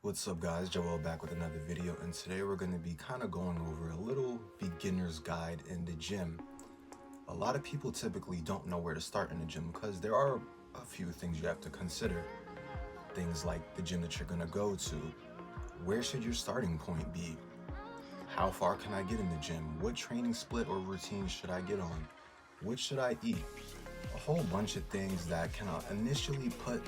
What's up guys, Joel back with another video, and today we're going to be kind of going over a little beginner's guide in the gym. A lot of people typically don't know where to start in the gym because there are a few things you have to consider. Things like the gym that you're going to go to. Where should your starting point be? How far can I get in the gym? What training split or routine should I get on? What should I eat? A whole bunch of things that can initially put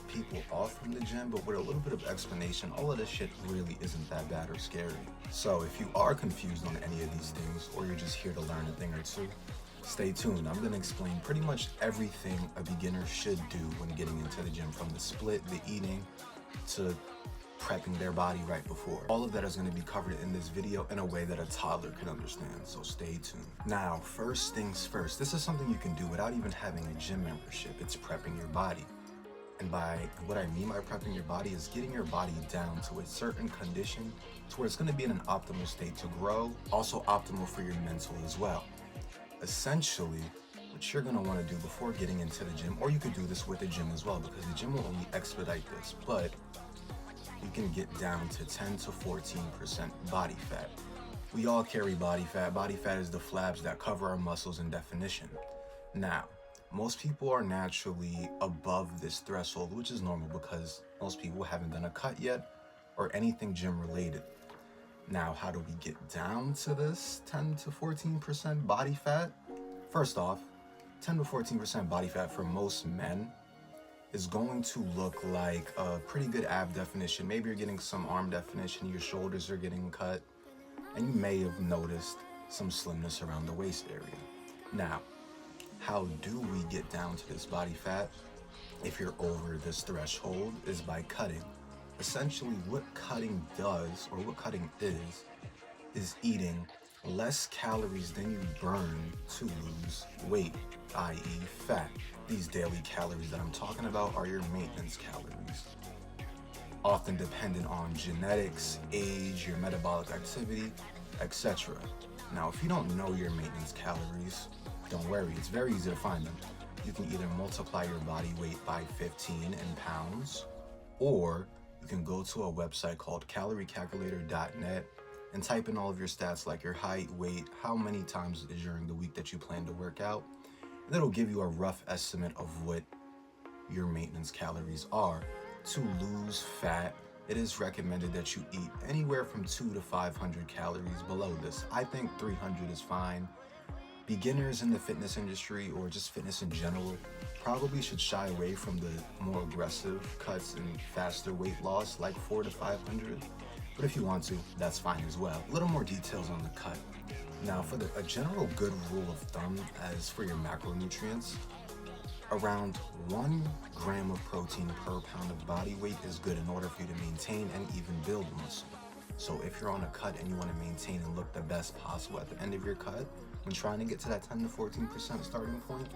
people off from the gym, but with a little bit of explanation, all of this shit really isn't that bad or scary. So if you are confused on any of these things, or you're just here to learn a thing or two, stay tuned. I'm gonna explain pretty much everything a beginner should do when getting into the gym, from the split, the eating, to prepping their body right before. All of that is going to be covered in this video in a way that a toddler can understand, so stay tuned. Now, first things first, this is something you can do without even having a gym membership. It's prepping your body. And by what I mean by prepping your body is getting your body down to a certain condition to where it's going to be in an optimal state to grow, also optimal for your mental as well. Essentially, what you're going to want to do before getting into the gym, or you could do this with the gym as well, because the gym will only expedite this, but you can get down to 10 to 14% body fat. We all carry body fat. Body fat is the flabs that cover our muscles in definition. Now, most people are naturally above this threshold, which is normal because most people haven't done a cut yet or anything gym related. Now, how do we get down to this 10 to 14% body fat? First off, 10 to 14% body fat for most men is going to look like a pretty good ab definition. Maybe you're getting some arm definition, your shoulders are getting cut, and you may have noticed some slimness around the waist area. Now, how do we get down to this body fat if you're over this threshold is by cutting. Essentially, what cutting does, or what cutting is eating less calories than you burn to lose weight, i.e. fat. These daily calories that I'm talking about are your maintenance calories, often dependent on genetics, age, your metabolic activity, etc. Now, if you don't know your maintenance calories, don't worry, it's very easy to find them. You can either multiply your body weight by 15 in pounds, or you can go to a website called caloriecalculator.net and type in all of your stats like your height, weight, how many times during the week that you plan to work out. And it'll give you a rough estimate of what your maintenance calories are. To lose fat, it is recommended that you eat anywhere from 200 to 500 calories below this. I think 300 is fine. Beginners in the fitness industry, or just fitness in general, probably should shy away from the more aggressive cuts and faster weight loss like 400 to 500. But if you want to, that's fine as well. A little more details on the cut. Now, for a general good rule of thumb as for your macronutrients, around 1 gram of protein per pound of body weight is good in order for you to maintain and even build muscle. So if you're on a cut and you want to maintain and look the best possible at the end of your cut, when trying to get to that 10 to 14% starting point,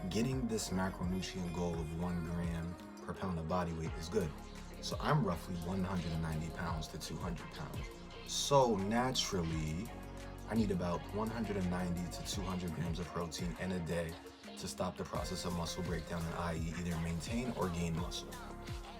getting this macronutrient goal of 1 gram per pound of body weight is good. So I'm roughly 190 pounds to 200 pounds. So naturally, I need about 190 to 200 grams of protein in a day to stop the process of muscle breakdown, and i.e. either maintain or gain muscle.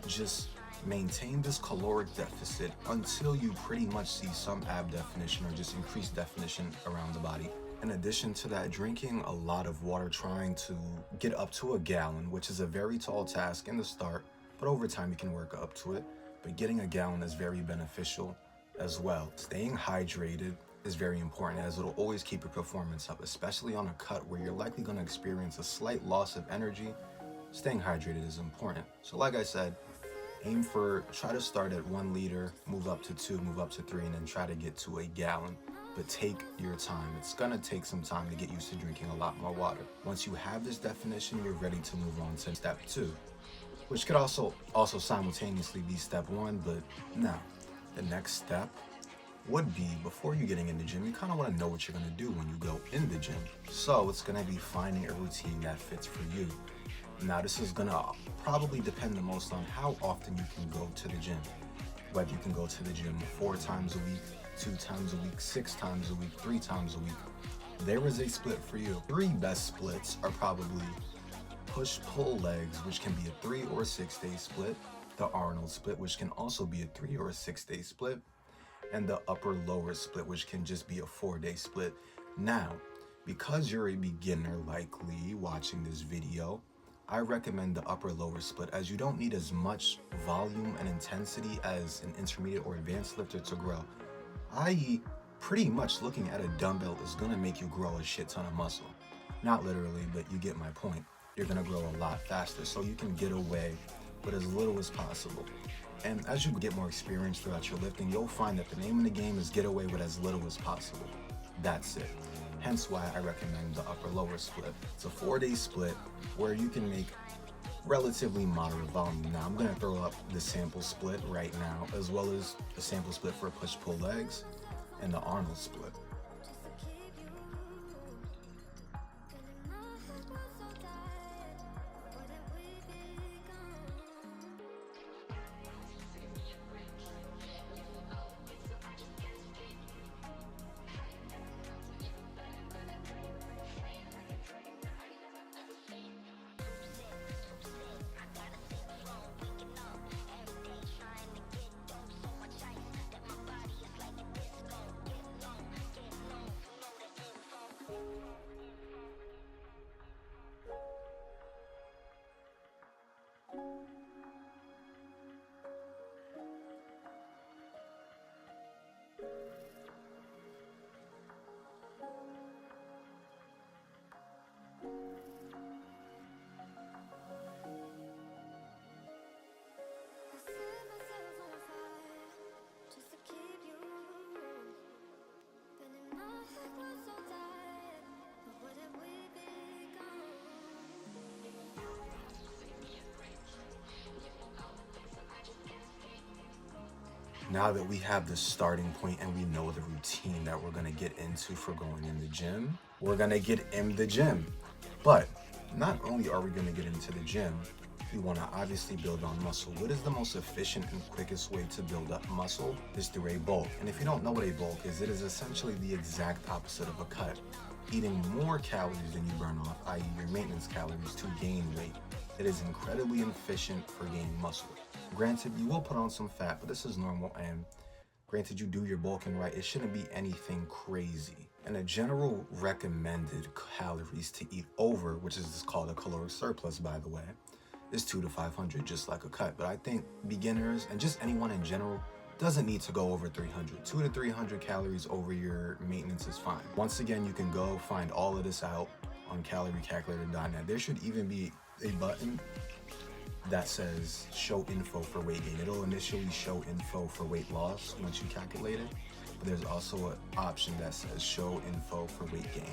Just maintain this caloric deficit until you pretty much see some ab definition or just increased definition around the body. In addition to that, drinking a lot of water, trying to get up to a gallon, which is a very tall task in the start, but over time you can work up to it. But getting a gallon is very beneficial as well. Staying hydrated is very important, as it'll always keep your performance up, especially on a cut where you're likely going to experience a slight loss of energy. Staying hydrated is important. So like I said, try to start at 1 liter, move up to 2, move up to 3, and then try to get to a gallon. But take your time. It's gonna take some time to get used to drinking a lot more water. Once you have this definition, you're ready to move on to step 2, which could also simultaneously be step 1, but now, the next step would be, before you getting in the gym, you kind of want to know what you're going to do when you go in the gym. So it's going to be finding a routine that fits for you. Now, this is going to probably depend the most on how often you can go to the gym. Whether you can go to the gym 4 times a week, 2 times a week, 6 times a week, 3 times a week. There is a split for you. 3 best splits are probably push-pull legs, which can be a 3 or 6 day split. the Arnold split, which can also be a 3 or a 6-day split, and the upper lower split, which can just be a 4-day split. Now, because you're a beginner likely watching this video, I recommend the upper lower split, as you don't need as much volume and intensity as an intermediate or advanced lifter to grow. I.e., pretty much looking at a dumbbell is gonna make you grow a shit ton of muscle. Not literally, but you get my point. You're gonna grow a lot faster, so you can get away with as little as possible. And as you get more experience throughout your lifting, you'll find that the name of the game is get away with as little as possible. That's it. Hence why I recommend the upper lower split. It's a 4-day split where you can make relatively moderate volume. Now I'm gonna throw up the sample split right now, as well as the sample split for push-pull legs and the Arnold split. Now that we have the starting point and we know the routine that we're gonna get into for going in the gym, we're gonna get in the gym. But not only are we gonna get into the gym, we wanna obviously build on muscle. What is the most efficient and quickest way to build up muscle? Is through a bulk. And if you don't know what a bulk is, it is essentially the exact opposite of a cut. Eating more calories than you burn off, i.e. your maintenance calories, to gain weight. It is incredibly efficient for gaining muscle. Granted, you will put on some fat, but this is normal, and granted you do your bulking right, it shouldn't be anything crazy. And a general recommended calories to eat over, which is called a caloric surplus by the way, is 200 to 500, just like a cut. But I think beginners, and just anyone in general, doesn't need to go over 300. 200 to 300 calories over your maintenance is fine. Once again, you can go find all of this out on caloriecalculator.net. There should even be a button that says show info for weight gain. It'll initially show info for weight loss once you calculate it, but there's also an option that says show info for weight gain.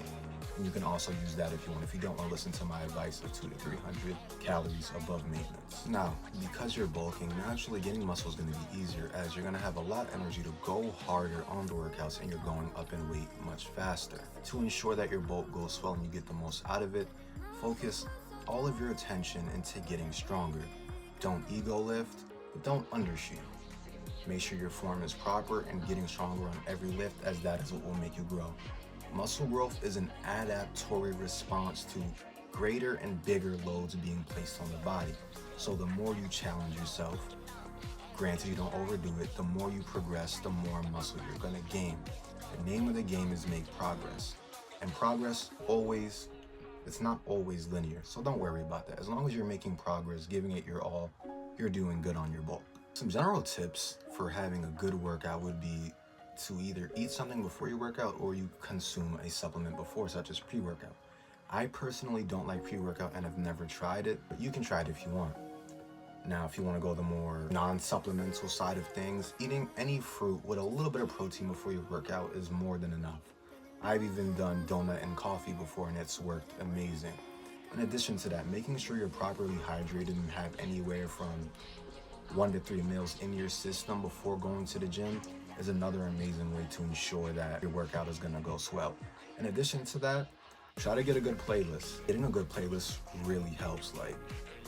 And you can also use that if you want, if you don't want to listen to my advice of 200 to 300 calories above maintenance. Now, because you're bulking, naturally getting muscle is going to be easier, as you're going to have a lot of energy to go harder on the workouts and you're going up in weight much faster. To ensure that your bulk goes well and you get the most out of it, focus all of your attention into getting stronger. Don't ego lift, but don't undershoot. Make sure your form is proper and getting stronger on every lift, as that is what will make you grow. Muscle growth is an adaptory response to greater and bigger loads being placed on the body. So the more you challenge yourself, granted you don't overdo it, the more you progress, the more muscle you're gonna gain. The name of the game is make progress. And progress always, it's not always linear, so don't worry about that. As long as you're making progress, giving it your all, you're doing good on your bulk. Some general tips for having a good workout would be to either eat something before your workout or you consume a supplement before, such as pre-workout. I personally don't like pre-workout and have never tried it, but you can try it if you want. Now, if you want to go the more non-supplemental side of things, eating any fruit with a little bit of protein before your workout is more than enough. I've even done donut and coffee before and it's worked amazing. In addition to that, making sure you're properly hydrated and have anywhere from 1 to 3 meals in your system before going to the gym is another amazing way to ensure that your workout is gonna go swell. In addition to that, try to get a good playlist. Getting a good playlist really helps. Like,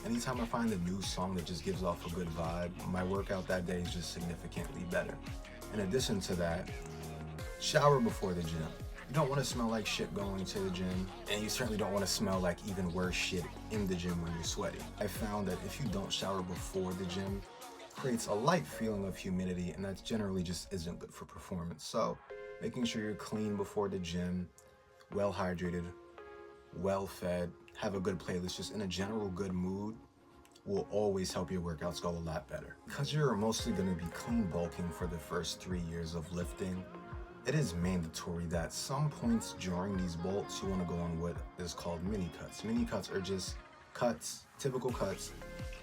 anytime I find a new song that just gives off a good vibe, my workout that day is just significantly better. In addition to that, shower before the gym. You don't want to smell like shit going to the gym, and you certainly don't want to smell like even worse shit in the gym when you're sweaty. I found that if you don't shower before the gym, creates a light feeling of humidity, and that generally just isn't good for performance. So making sure you're clean before the gym, well hydrated, well fed, have a good playlist, just in a general good mood, will always help your workouts go a lot better. Because you're mostly going to be clean bulking for the first 3 years of lifting, it is mandatory that some points during these bulks you want to go on what is called mini cuts. Mini cuts are just cuts, typical cuts,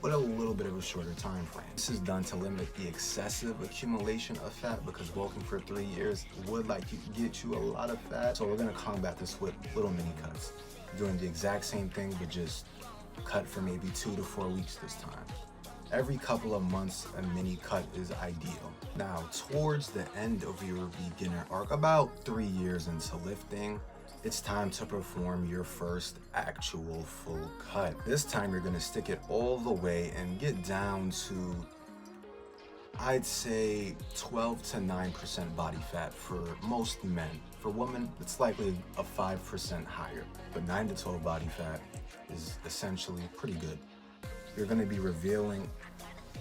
with a little bit of a shorter time frame. This is done to limit the excessive accumulation of fat, because bulking for 3 years would get you a lot of fat. So we're going to combat this with little mini cuts, doing the exact same thing but just cut for maybe 2 to 4 weeks this time. Every couple of months, a mini cut is ideal. Now, towards the end of your beginner arc, about 3 years into lifting, it's time to perform your first actual full cut. This time you're gonna stick it all the way and get down to, I'd say, 12 to 9% body fat for most men. For women, it's likely a 5% higher, but 9 to 12 body fat is essentially pretty good. You're going to be revealing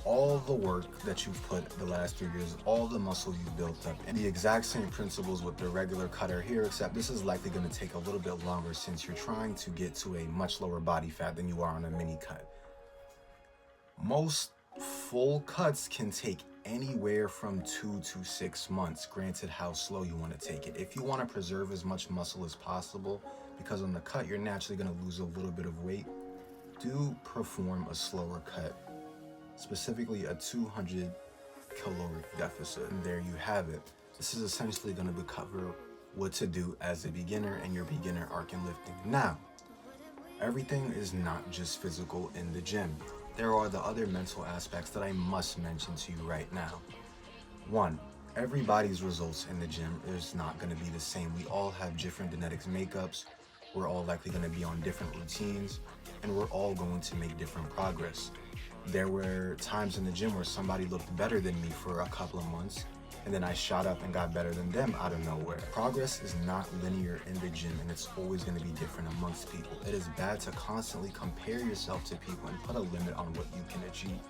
all the work that you've put the last 3 years, all the muscle you've built up, and the exact same principles with the regular cutter here, except this is likely going to take a little bit longer since you're trying to get to a much lower body fat than you are on a mini cut. Most full cuts can take anywhere from 2 to 6 months, granted how slow you want to take it. If you want to preserve as much muscle as possible, because on the cut you're naturally going to lose a little bit of weight, do perform a slower cut, specifically a 200 caloric deficit. And there you have it. This is essentially going to cover what to do as a beginner and your beginner arc in lifting. Now, everything is not just physical in the gym. There are the other mental aspects that I must mention to you right now. 1, everybody's results in the gym is not going to be the same. We all have different genetics makeups. We're all likely going to be on different routines, and we're all going to make different progress. There were times in the gym where somebody looked better than me for a couple of months, and then I shot up and got better than them out of nowhere. Progress is not linear in the gym, and it's always going to be different amongst people. It is bad to constantly compare yourself to people and put a limit on what you can achieve.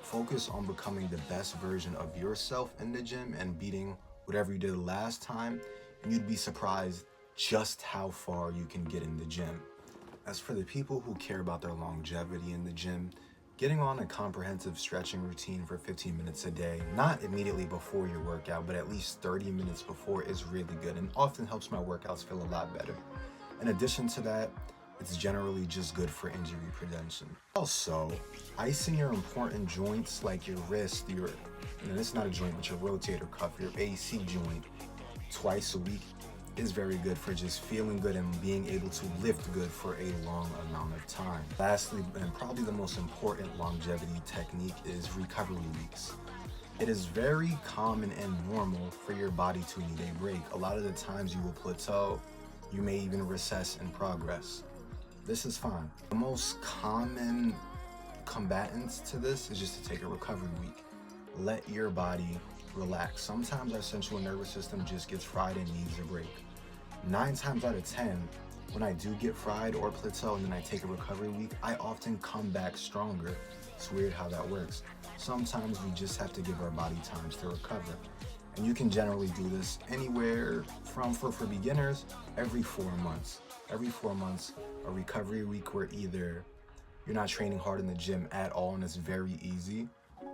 Focus on becoming the best version of yourself in the gym and beating whatever you did last time, and you'd be surprised just how far you can get in the gym. As for the people who care about their longevity in the gym, getting on a comprehensive stretching routine for 15 minutes a day, not immediately before your workout, but at least 30 minutes before, is really good and often helps my workouts feel a lot better. In addition to that, it's generally just good for injury prevention. Also, icing your important joints like your wrist, and it's not a joint, but your rotator cuff, your AC joint, twice a week is very good for just feeling good and being able to lift good for a long amount of time. Lastly, and probably the most important longevity technique, is recovery weeks. It is very common and normal for your body to need a break. A lot of the times you will plateau, you may even recess in progress. This is fine. The most common combatants to this is just to take a recovery week. Let your body relax. Sometimes our central nervous system just gets fried and needs a break. 9 times out of 10, when I do get fried or plateau and then I take a recovery week, I often come back stronger. It's weird how that works. Sometimes we just have to give our body times to recover. And you can generally do this anywhere from, for beginners, every 4 months. Every 4 months, a recovery week where either you're not training hard in the gym at all and it's very easy,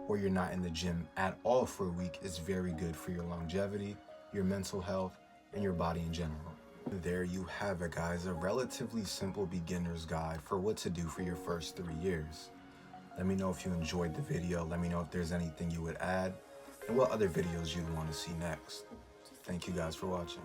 or you're not in the gym at all for a week, is very good for your longevity, your mental health, and your body in general. There you have it, guys, a relatively simple beginner's guide for what to do for your first 3 years. Let me know if you enjoyed the video. Let me know if there's anything you would add and what other videos you'd want to see next. Thank you guys for watching.